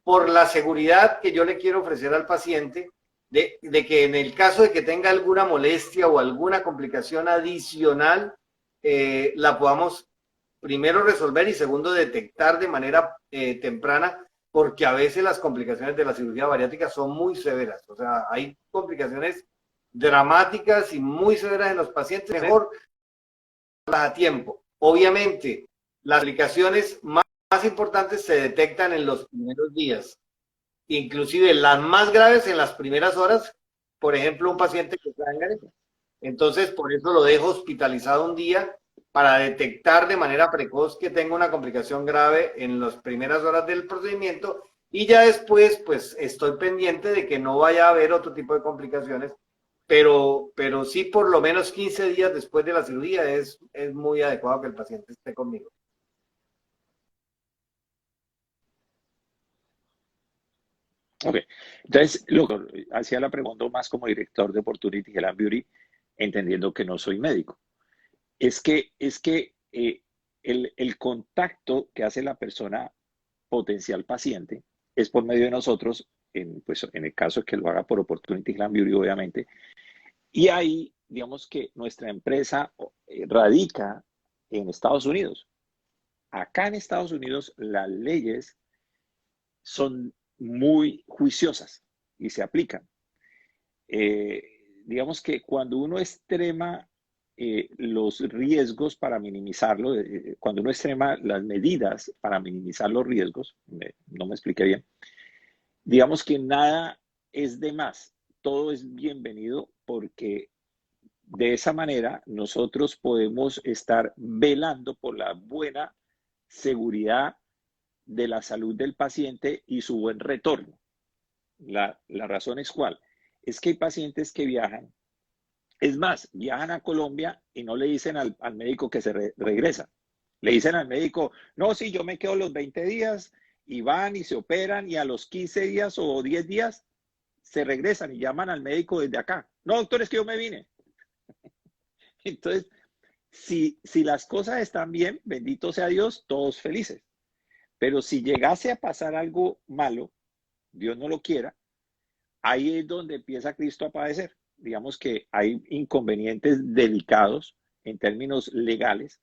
por la seguridad que yo le quiero ofrecer al paciente, de que en el caso de que tenga alguna molestia o alguna complicación adicional, la podamos primero resolver y segundo detectar de manera temprana, porque a veces las complicaciones de la cirugía bariátrica son muy severas. O sea, hay complicaciones dramáticas y muy severas en los pacientes, mejor a tiempo. Obviamente, las complicaciones más importantes se detectan en los primeros días, inclusive las más graves en las primeras horas, por ejemplo, un paciente que sangre. Entonces, por eso lo dejo hospitalizado un día para detectar de manera precoz que tenga una complicación grave en las primeras horas del procedimiento y ya después, pues, estoy pendiente de que no vaya a haber otro tipo de complicaciones, pero sí por lo menos 15 días después de la cirugía es muy adecuado que el paciente esté conmigo. Ok, entonces, hacía la pregunta más como director de Opportunity Health and Beauty, entendiendo que no soy médico. Es que el contacto que hace la persona potencial paciente es por medio de nosotros, pues, en el caso de que lo haga por Opportunity Health and Beauty, obviamente. Y ahí, digamos que nuestra empresa radica en Estados Unidos. Acá en Estados Unidos las leyes son muy juiciosas y se aplican. Digamos que cuando uno extrema los riesgos para minimizarlo, cuando uno extrema las medidas para minimizar los riesgos, no me expliqué bien, digamos que nada es de más, todo es bienvenido porque de esa manera nosotros podemos estar velando por la buena seguridad de la salud del paciente y su buen retorno. La razón es cuál. Es que hay pacientes que viajan, es más, viajan a Colombia y no le dicen al médico que se regresa. Le dicen al médico, no, sí, yo me quedo los 20 días y van y se operan y a los 15 días o 10 días se regresan y llaman al médico desde acá. No, doctor, es que yo me vine. Entonces, si las cosas están bien, bendito sea Dios, todos felices. Pero si llegase a pasar algo malo, Dios no lo quiera, ahí es donde empieza Cristo a padecer. Digamos que hay inconvenientes delicados en términos legales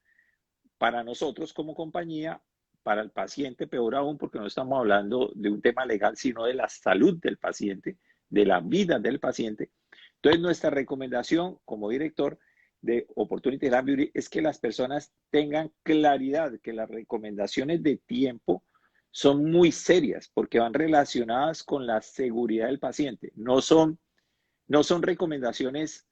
para nosotros como compañía, para el paciente peor aún, porque no estamos hablando de un tema legal, sino de la salud del paciente, de la vida del paciente. Entonces, nuestra recomendación como director de Opportunity Lab Beauty es que las personas tengan claridad, que las recomendaciones de tiempo son muy serias porque van relacionadas con la seguridad del paciente. No son recomendaciones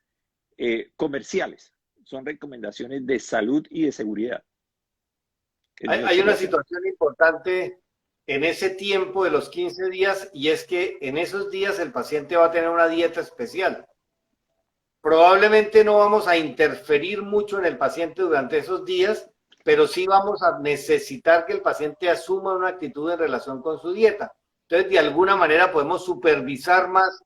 comerciales, son recomendaciones de salud y de seguridad. Hay una situación importante en ese tiempo de los 15 días y es que en esos días el paciente va a tener una dieta especial. Probablemente no vamos a interferir mucho en el paciente durante esos días, pero sí vamos a necesitar que el paciente asuma una actitud en relación con su dieta. Entonces, de alguna manera podemos supervisar más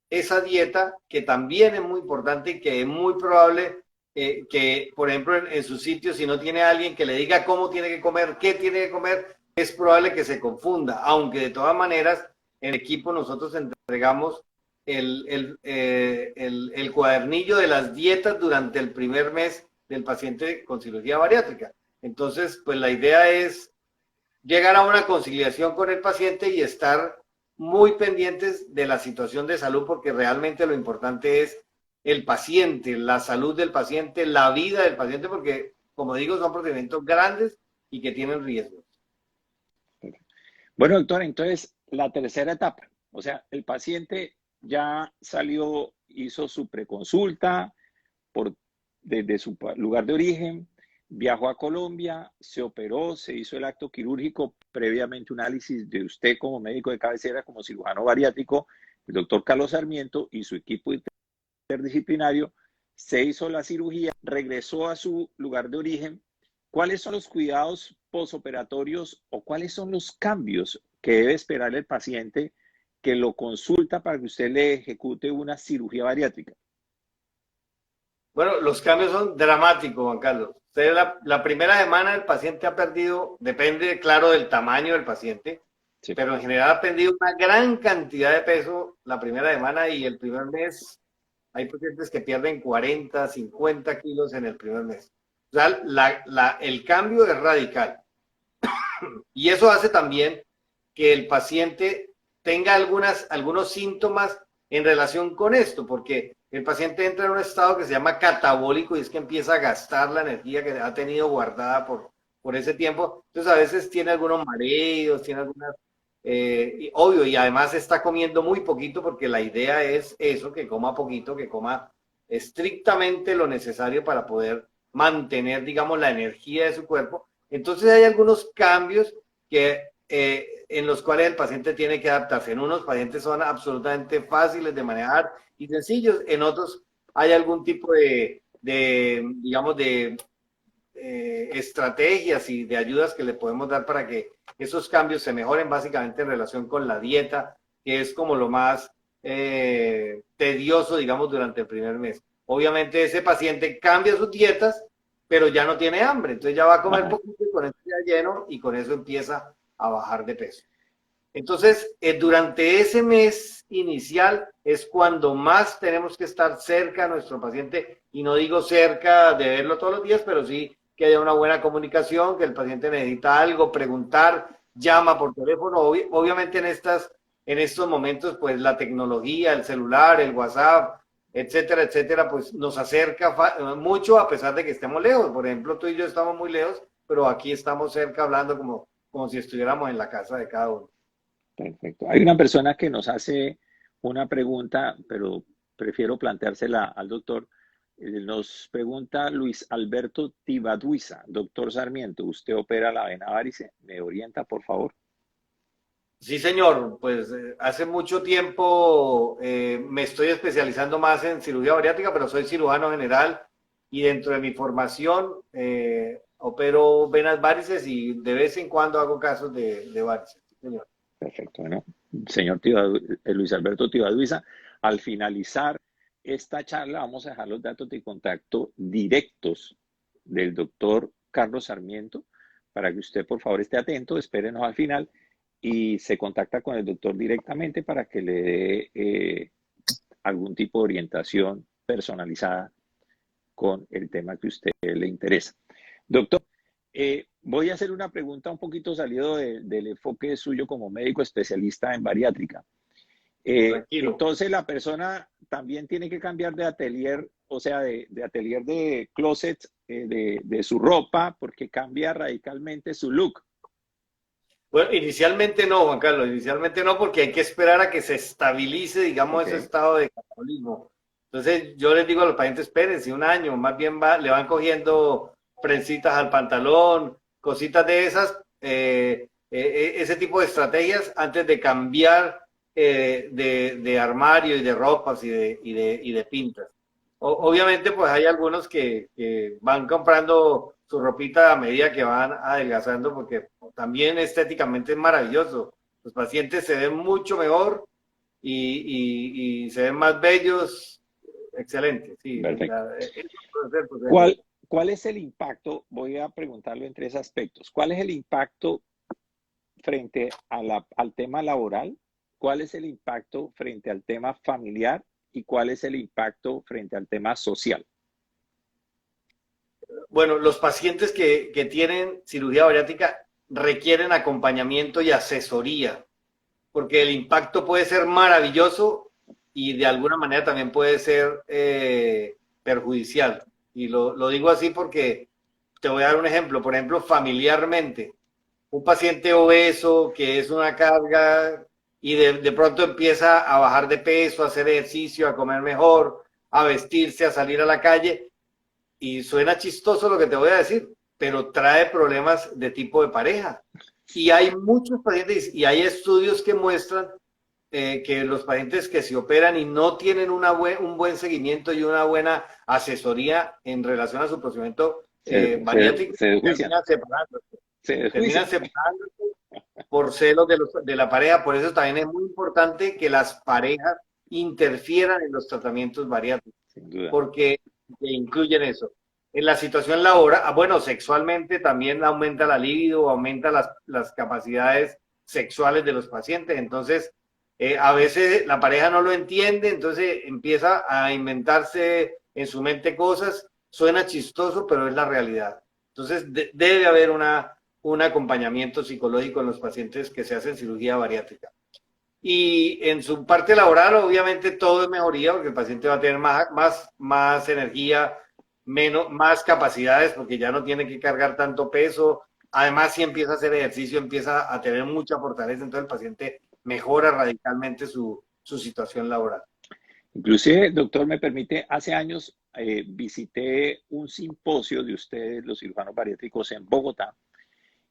esa dieta, que también es muy importante y que es muy probable que, por ejemplo, en su sitio, si no tiene alguien que le diga cómo tiene que comer, qué tiene que comer, es probable que se confunda, aunque de todas maneras en el equipo nosotros entregamos el cuadernillo de las dietas durante el primer mes del paciente con cirugía bariátrica. Entonces, pues la idea es llegar a una conciliación con el paciente y estar muy pendientes de la situación de salud, porque realmente lo importante es el paciente, la salud del paciente, la vida del paciente, porque, como digo, son procedimientos grandes y que tienen riesgos. Bueno, doctor, entonces la tercera etapa, o sea, el paciente ya salió, hizo su preconsulta desde su lugar de origen, viajó a Colombia, se operó, se hizo el acto quirúrgico, previamente un análisis de usted como médico de cabecera, como cirujano bariátrico, el doctor Carlos Sarmiento y su equipo interdisciplinario, se hizo la cirugía, regresó a su lugar de origen. ¿Cuáles son los cuidados posoperatorios o cuáles son los cambios que debe esperar el paciente que lo consulta para que usted le ejecute una cirugía bariátrica? Bueno, los cambios son dramáticos, Juan Carlos. Usted la primera semana el paciente ha perdido, depende, claro, del tamaño del paciente, sí, pero en general ha perdido una gran cantidad de peso la primera semana y el primer mes hay pacientes que pierden 40, 50 kilos en el primer mes. O sea, el cambio es radical. Y eso hace también que el paciente tenga algunos síntomas en relación con esto, porque el paciente entra en un estado que se llama catabólico y es que empieza a gastar la energía que ha tenido guardada por ese tiempo. Entonces a veces tiene algunos mareos, tiene algunas... obvio, y además está comiendo muy poquito porque la idea es eso, que coma poquito, que coma estrictamente lo necesario para poder mantener, digamos, la energía de su cuerpo. Entonces hay algunos cambios en los cuales el paciente tiene que adaptarse. En unos pacientes son absolutamente fáciles de manejar y sencillos, en otros hay algún tipo digamos, de estrategias y de ayudas que le podemos dar para que esos cambios se mejoren, básicamente en relación con la dieta, que es como lo más tedioso, digamos, durante el primer mes. Obviamente ese paciente cambia sus dietas, pero ya no tiene hambre, entonces ya va a comer poquito y con eso ya lleno y con eso empieza a bajar de peso. Entonces, durante ese mes inicial es cuando más tenemos que estar cerca a nuestro paciente, y no digo cerca de verlo todos los días, pero sí que haya una buena comunicación, que el paciente necesita algo, preguntar, llama por teléfono. Obviamente en estos momentos, pues la tecnología, el celular, el WhatsApp, etcétera, etcétera, pues nos acerca mucho a pesar de que estemos lejos. Por ejemplo, tú y yo estamos muy lejos, pero aquí estamos cerca hablando como si estuviéramos en la casa de cada uno. Perfecto. Hay una persona que nos hace una pregunta, pero prefiero planteársela al doctor. Nos pregunta Luis Alberto Tibaduiza, doctor Sarmiento, ¿usted opera la vena varice? ¿Me orienta, por favor? Sí, señor. Pues hace mucho tiempo me estoy especializando más en cirugía bariátrica, pero soy cirujano general y dentro de mi formación opero venas varices y de vez en cuando hago casos de varices. señor. Perfecto. Bueno, señor Luis Alberto Tibaduiza, al finalizar esta charla vamos a dejar los datos de contacto directos del doctor Carlos Sarmiento para que usted por favor esté atento, espérenos al final y se contacta con el doctor directamente para que le dé algún tipo de orientación personalizada con el tema que a usted le interesa. Doctor, voy a hacer una pregunta un poquito salido del enfoque suyo como médico especialista en bariátrica. Tranquilo. Entonces la persona también tiene que cambiar de atelier, o sea, de atelier de closet, de su ropa, porque cambia radicalmente su look. Bueno, inicialmente no, Juan Carlos, inicialmente no, porque hay que esperar a que se estabilice, digamos, Ok. ese estado de catabolismo. Entonces, yo les digo a los pacientes, espérense un año, más bien le van cogiendo prensitas al pantalón, cositas de esas, ese tipo de estrategias antes de cambiar de armario y de ropas y de pintas. Obviamente, pues hay algunos que van comprando su ropita a medida que van adelgazando, porque también estéticamente es maravilloso. Los pacientes se ven mucho mejor y se ven más bellos. Excelente, sí. Perfecto. Eso puede ser, pues, ¿Cuál es el impacto? Voy a preguntarlo en tres aspectos. ¿Cuál es el impacto frente al tema laboral? ¿Cuál es el impacto frente al tema familiar? ¿Y cuál es el impacto frente al tema social? Bueno, los pacientes que tienen cirugía bariátrica requieren acompañamiento y asesoría, porque el impacto puede ser maravilloso y de alguna manera también puede ser perjudicial. Y lo digo así porque te voy a dar un ejemplo. Por ejemplo, familiarmente, un paciente obeso que es una carga y de pronto empieza a bajar de peso, a hacer ejercicio, a comer mejor, a vestirse, a salir a la calle. Y suena chistoso lo que te voy a decir, pero trae problemas de tipo de pareja. Y hay muchos pacientes y hay estudios que muestran que los pacientes que se operan y no tienen un buen seguimiento y una buena asesoría en relación a su procedimiento bariátrico, terminan separándose por celos de la pareja. Por eso también es muy importante que las parejas interfieran en los tratamientos bariátricos, porque incluyen eso. En la situación laboral, bueno, sexualmente también aumenta la libido, aumenta las capacidades sexuales de los pacientes. Entonces, a veces la pareja no lo entiende, entonces empieza a inventarse en su mente cosas. Suena chistoso, pero es la realidad. Entonces, debe haber un acompañamiento psicológico en los pacientes que se hacen cirugía bariátrica. Y en su parte laboral, obviamente, todo es mejoría, porque el paciente va a tener más energía, más capacidades, porque ya no tiene que cargar tanto peso. Además, si empieza a hacer ejercicio, empieza a tener mucha fortaleza, entonces el paciente mejora radicalmente su situación laboral. Inclusive, doctor, me permite, hace años visité un simposio de ustedes, los cirujanos bariátricos, en Bogotá,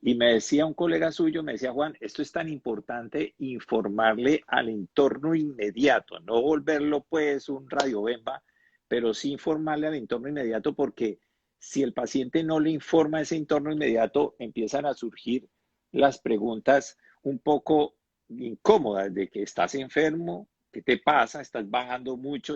y me decía un colega suyo, me decía, Juan, esto es tan importante informarle al entorno inmediato, no volverlo pues un radiobemba, pero sí informarle al entorno inmediato, porque si el paciente no le informa a ese entorno inmediato, empiezan a surgir las preguntas un poco incómodas de que estás enfermo, ¿qué te pasa? ¿Estás bajando mucho?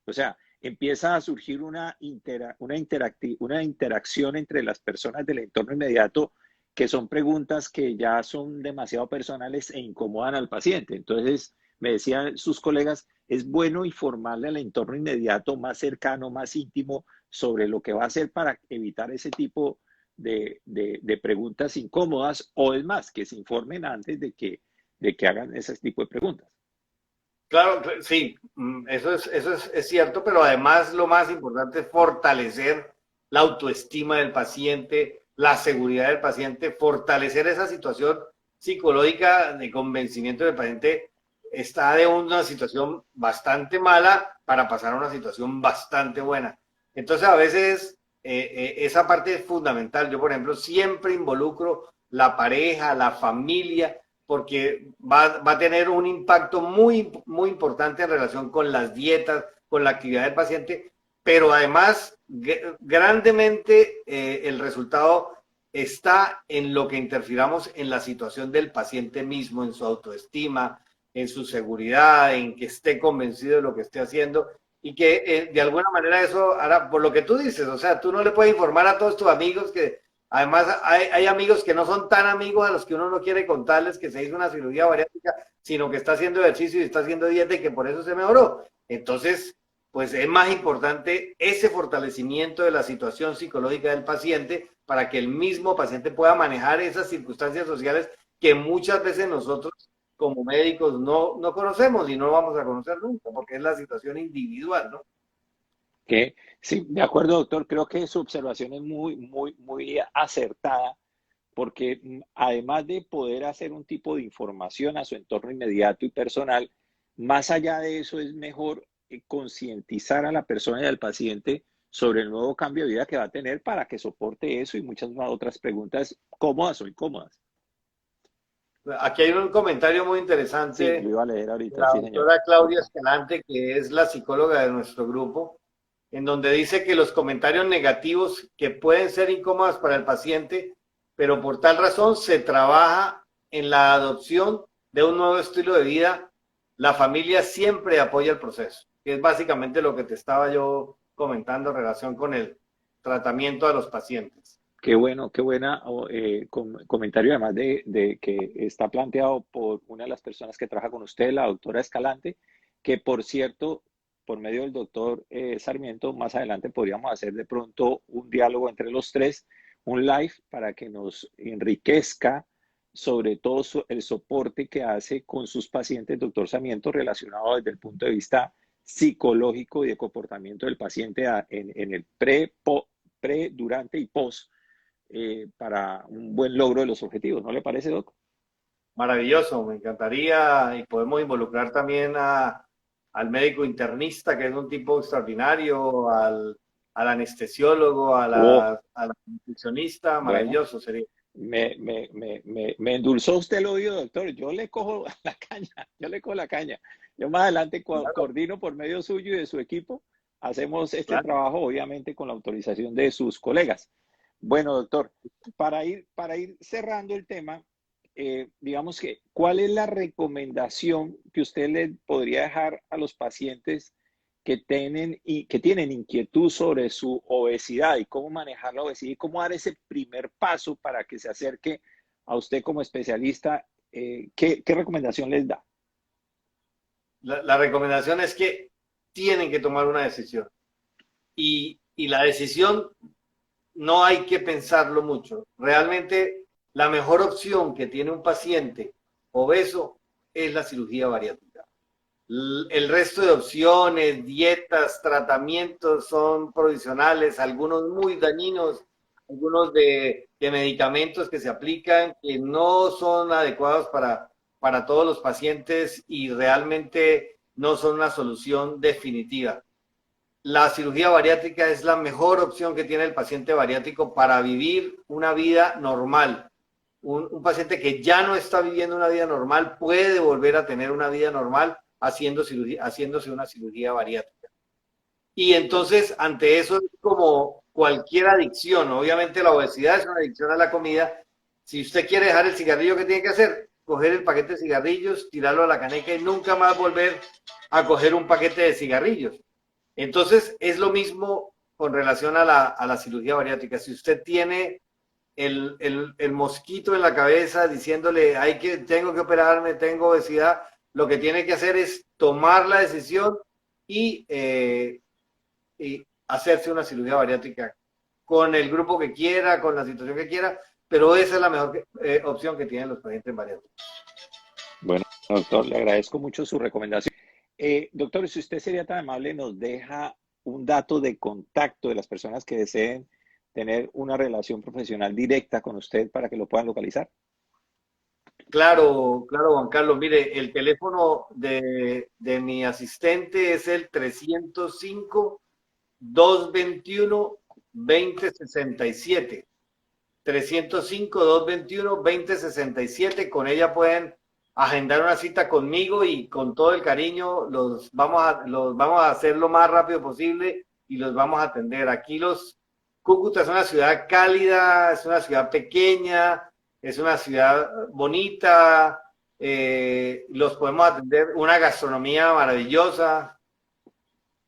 O sea, empieza a surgir una interacción entre las personas del entorno inmediato, que son preguntas que ya son demasiado personales e incomodan al paciente. Entonces, me decían sus colegas, es bueno informarle al entorno inmediato, más cercano, más íntimo, sobre lo que va a hacer para evitar ese tipo de preguntas incómodas, o es más, que se informen antes de que hagan ese tipo de preguntas. Claro, sí, eso es cierto, pero además lo más importante es fortalecer la autoestima del paciente, la seguridad del paciente, fortalecer esa situación psicológica de convencimiento del paciente. Está de una situación bastante mala para pasar a una situación bastante buena. Entonces, a veces esa parte es fundamental. Yo, por ejemplo, siempre involucro la pareja, la familia, porque va a tener un impacto muy, muy importante en relación con las dietas, con la actividad del paciente, pero además grandemente el resultado está en lo que interfiramos en la situación del paciente mismo, en su autoestima, en su seguridad, en que esté convencido de lo que esté haciendo y que de alguna manera eso hará, por lo que tú dices, o sea, tú no le puedes informar a todos tus amigos que además hay amigos que no son tan amigos a los que uno no quiere contarles que se hizo una cirugía bariátrica, sino que está haciendo ejercicio y está haciendo dieta y que por eso se mejoró. Entonces, pues es más importante ese fortalecimiento de la situación psicológica del paciente para que el mismo paciente pueda manejar esas circunstancias sociales que muchas veces nosotros como médicos no conocemos y no vamos a conocer nunca, porque es la situación individual, ¿no? Que sí, de acuerdo, doctor. Creo que su observación es muy acertada, porque además de poder hacer un tipo de información a su entorno inmediato y personal, más allá de eso es mejor concientizar a la persona y al paciente sobre el nuevo cambio de vida que va a tener para que soporte eso y muchas otras preguntas cómodas o incómodas. Aquí hay un comentario muy Sí, interesante lo iba a leer de ahorita, la sí, señor. doctora Claudia Escalante, que es la psicóloga de nuestro grupo, en donde dice que los comentarios negativos que pueden ser incómodos para el paciente, pero por tal razón se trabaja en la adopción de un nuevo estilo de vida, la familia siempre apoya el proceso, que es básicamente lo que te estaba yo comentando en relación con el tratamiento a los pacientes. Qué bueno, qué buena comentario, además de que está planteado por una de las personas que trabaja con usted, la doctora Escalante, que por cierto, por medio del doctor Sarmiento, más adelante podríamos hacer de pronto un diálogo entre los tres, un live para que nos enriquezca sobre todo el soporte que hace con sus pacientes, doctor Sarmiento, relacionado desde el punto de vista psicológico y de comportamiento del paciente en el pre, durante y post para un buen logro de los objetivos. ¿No le parece, Doc? Maravilloso, me encantaría y podemos involucrar también al médico internista, que es un tipo extraordinario, al anestesiólogo, Oh, a la nutricionista, bueno, maravilloso sería. me endulzó usted el oído, doctor. Yo le cojo la caña, yo le cojo la caña. Yo más adelante Claro, coordino por medio suyo y de su equipo. Hacemos este claro. trabajo, obviamente, con la autorización de sus colegas. Bueno, doctor, para ir cerrando el tema, digamos que, ¿cuál es la recomendación que usted le podría dejar a los pacientes que tienen inquietud sobre su obesidad y cómo manejar la obesidad y cómo dar ese primer paso para que se acerque a usted como especialista? ¿Qué recomendación les da? La recomendación es que tienen que tomar una decisión y la decisión no hay que pensarlo mucho. Realmente la mejor opción que tiene un paciente obeso es la cirugía bariátrica. El resto de opciones, dietas, tratamientos son provisionales, algunos muy dañinos, algunos de medicamentos que se aplican que no son adecuados para todos los pacientes y realmente no son una solución definitiva. La cirugía bariátrica es la mejor opción que tiene el paciente bariátrico para vivir una vida normal. Un paciente que ya no está viviendo una vida normal puede volver a tener una vida normal haciéndose una cirugía bariátrica. Y entonces, ante eso, es como cualquier adicción. Obviamente, la obesidad es una adicción a la comida. Si usted quiere dejar el cigarrillo, ¿qué tiene que hacer? Coger el paquete de cigarrillos, tirarlo a la caneca y nunca más volver a coger un paquete de cigarrillos. Entonces, es lo mismo con relación a la cirugía bariátrica. Si usted tiene el mosquito en la cabeza diciéndole, tengo que operarme, tengo obesidad, lo que tiene que hacer es tomar la decisión y hacerse una cirugía bariátrica con el grupo que quiera, con la situación que quiera, pero esa es la mejor opción que tienen los pacientes bariátricos. Bueno, doctor, le agradezco mucho su recomendación. Doctor, si usted sería tan amable, nos deja un dato de contacto de las personas que deseen tener una relación profesional directa con usted para que lo puedan localizar. Claro, claro, Juan Carlos. Mire, el teléfono de mi asistente es el 305-221-2067. 305-221-2067. Con ella pueden agendar una cita conmigo y con todo el cariño los vamos a hacer lo más rápido posible y los vamos a atender. Aquí Cúcuta es una ciudad cálida, es una ciudad pequeña, es una ciudad bonita, los podemos atender, una gastronomía maravillosa.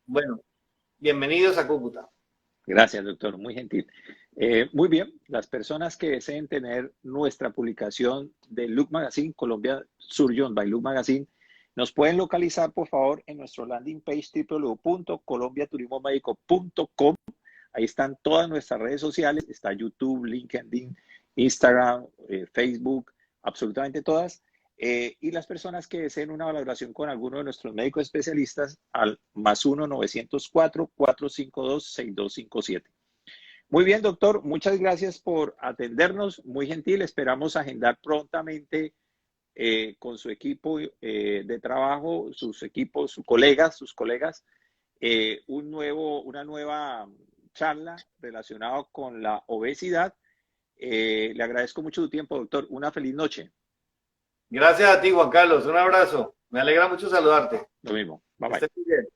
Bueno, bienvenidos a Cúcuta. Gracias, doctor, muy gentil. Muy bien, las personas que deseen tener nuestra publicación de Look Magazine, Colombia Surgeon by Look Magazine, nos pueden localizar, por favor, en nuestro landing page www.colombiaturismomedico.com. Ahí están todas nuestras redes sociales, está YouTube, LinkedIn, Instagram, Facebook, absolutamente todas. Y las personas que deseen una valoración con alguno de nuestros médicos especialistas al +1 904 452 6257. Muy bien, doctor, muchas gracias por atendernos, muy gentil. Esperamos agendar prontamente con su equipo de trabajo, sus equipos, sus colegas, una nueva charla relacionada con la obesidad. Le agradezco mucho tu tiempo, doctor. Una feliz noche. Gracias a ti, Juan Carlos. Un abrazo. Me alegra mucho saludarte. Lo mismo. Bye, bye. Estés muy bien.